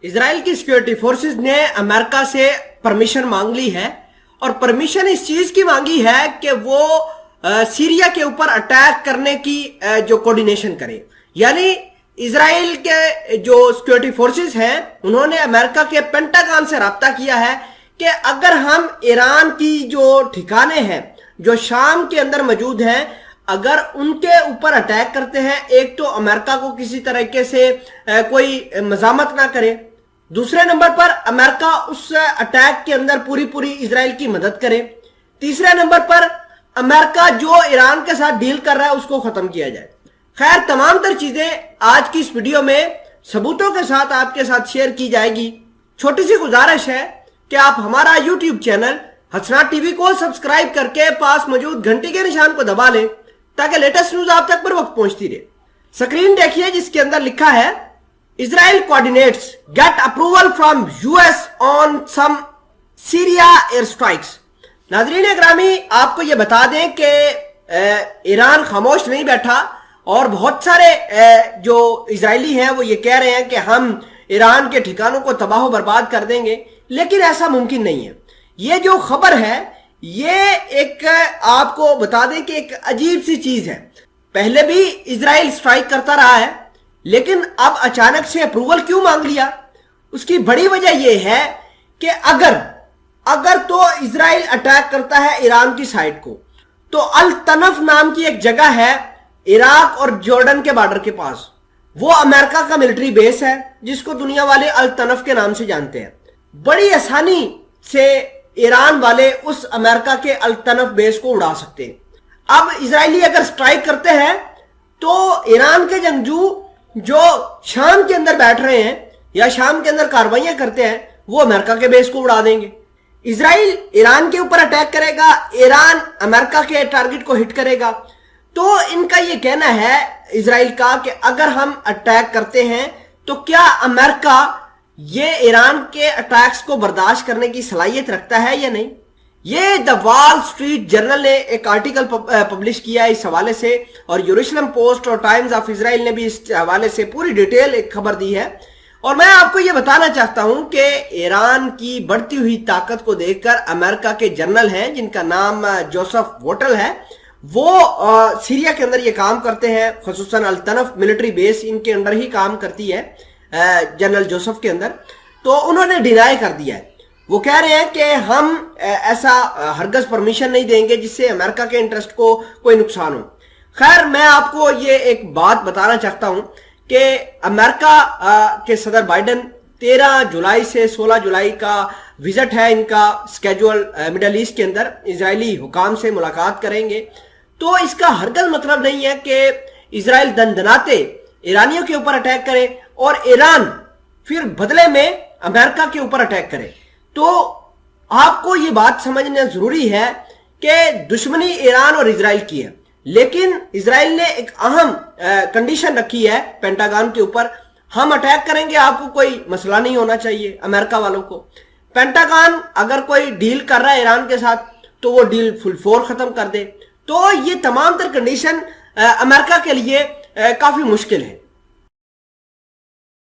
اسرائیل کی security forces نے امریکہ سے پرمیشن مانگ لی ہے اور پرمیشن اس چیز کی مانگی ہے کہ وہ سیریا کے اوپر اٹیک کرنے کی جو کوارڈینیشن کرے. یعنی اسرائیل کے جو سیکیورٹی فورسز ہیں انہوں نے امریکہ کے پینٹاگان سے رابطہ کیا ہے کہ اگر ہم ایران کی جو ٹھکانے ہیں جو شام کے اندر موجود ہیں اگر ان کے اوپر اٹیک کرتے ہیں، ایک تو امریکہ کو کسی طریقے سے کوئی مزاحمت نہ کرے، دوسرے نمبر پر امریکہ اس اٹیک کے اندر پوری اسرائیل کی مدد کرے، تیسرے نمبر پر امریکہ جو ایران کے ساتھ ڈیل کر رہا ہے اس کو ختم کیا جائے. خیر، تمام تر چیزیں آج کی اس ویڈیو میں ثبوتوں کے ساتھ آپ کے ساتھ شیئر کی جائے گی. چھوٹی سی گزارش ہے کہ آپ ہمارا یوٹیوب چینل حسنات ٹی وی کو سبسکرائب کر کے پاس موجود گھنٹی کے نشان کو دبا لیں تاکہ لیٹسٹ نیوز آپ تک پر وقت پہنچتی رہے. سکرین دیکھیے جس کے اندر لکھا ہے Israel coordinates get approval from U S on some Syria air strikes. ناظرین اکرامی، آپ کو یہ بتا دیں کہ ایران خاموش نہیں بیٹھا اور بہت سارے جو اسرائیلی ہیں وہ یہ کہہ رہے ہیں کہ ہم ایران کے ٹھکانوں کو تباہ و برباد کر دیں گے، لیکن ایسا ممکن نہیں ہے. یہ جو خبر ہے یہ ایک آپ کو بتا دیں کہ ایک عجیب سی چیز ہے. پہلے بھی اسرائیل سٹرائک کرتا رہا ہے لیکن اب اچانک سے اپروول کیوں مانگ لیا؟ اس کی بڑی وجہ یہ ہے کہ اگر تو اسرائیل اٹیک کرتا ہے ایران کی سائٹ کو تو الطنف نام کی ایک جگہ ہے عراق اور جارڈن کے بارڈر کے پاس، وہ امریکہ کا ملٹری بیس ہے جس کو دنیا والے الطنف کے نام سے جانتے ہیں. بڑی آسانی سے ایران والے اس امریکہ کے الطنف بیس کو اڑا سکتے ہیں. اب اسرائیلی اگر سٹرائک کرتے ہیں تو ایران کے جنگجو جو شام کے اندر بیٹھ رہے ہیں یا شام کے اندر کاروائیاں کرتے ہیں وہ امریکہ کے بیس کو اڑا دیں گے. اسرائیل ایران کے اوپر اٹیک کرے گا، ایران امریکہ کے ٹارگٹ کو ہٹ کرے گا. تو ان کا یہ کہنا ہے اسرائیل کا کہ اگر ہم اٹیک کرتے ہیں تو کیا امریکہ یہ ایران کے اٹیکس کو برداشت کرنے کی صلاحیت رکھتا ہے یا نہیں. یہ دا وال سٹریٹ جرنل نے ایک آرٹیکل پبلش کیا ہے اس حوالے سے، اور یروشلم پوسٹ اور ٹائمز آف اسرائیل نے بھی اس حوالے سے پوری ڈیٹیل ایک خبر دی ہے. اور میں آپ کو یہ بتانا چاہتا ہوں کہ ایران کی بڑھتی ہوئی طاقت کو دیکھ کر امریکہ کے جنرل ہیں جن کا نام جوسف ووٹل ہے، وہ سیریا کے اندر یہ کام کرتے ہیں، خصوصاً الطنف ملٹری بیس ان کے اندر ہی کام کرتی ہے جنرل جوسف کے اندر. تو انہوں نے ڈینائی کر دیا ہے. وہ کہہ رہے ہیں کہ ہم ایسا ہرگز پرمیشن نہیں دیں گے جس سے امریکہ کے انٹرسٹ کو کوئی نقصان ہو. خیر، میں آپ کو یہ ایک بات بتانا چاہتا ہوں کہ امریکہ کے صدر بائیڈن 13 جولائی سے 16 جولائی کا وزٹ ہے ان کا سکیجول مڈل ایسٹ کے اندر، اسرائیلی حکام سے ملاقات کریں گے. تو اس کا ہرگز مطلب نہیں ہے کہ اسرائیل دندناتے ایرانیوں کے اوپر اٹیک کرے اور ایران پھر بدلے میں امریکہ کے اوپر اٹیک کرے. تو آپ کو یہ بات سمجھنا ضروری ہے کہ دشمنی ایران اور اسرائیل کی ہے، لیکن اسرائیل نے ایک اہم کنڈیشن رکھی ہے پینٹاگان کے اوپر، ہم اٹیک کریں گے، آپ کو کوئی مسئلہ نہیں ہونا چاہیے امریکہ والوں کو. پینٹاگان اگر کوئی ڈیل کر رہا ہے ایران کے ساتھ تو وہ ڈیل فل فور ختم کر دے. تو یہ تمام تر کنڈیشن امریکہ کے لیے کافی مشکل ہے.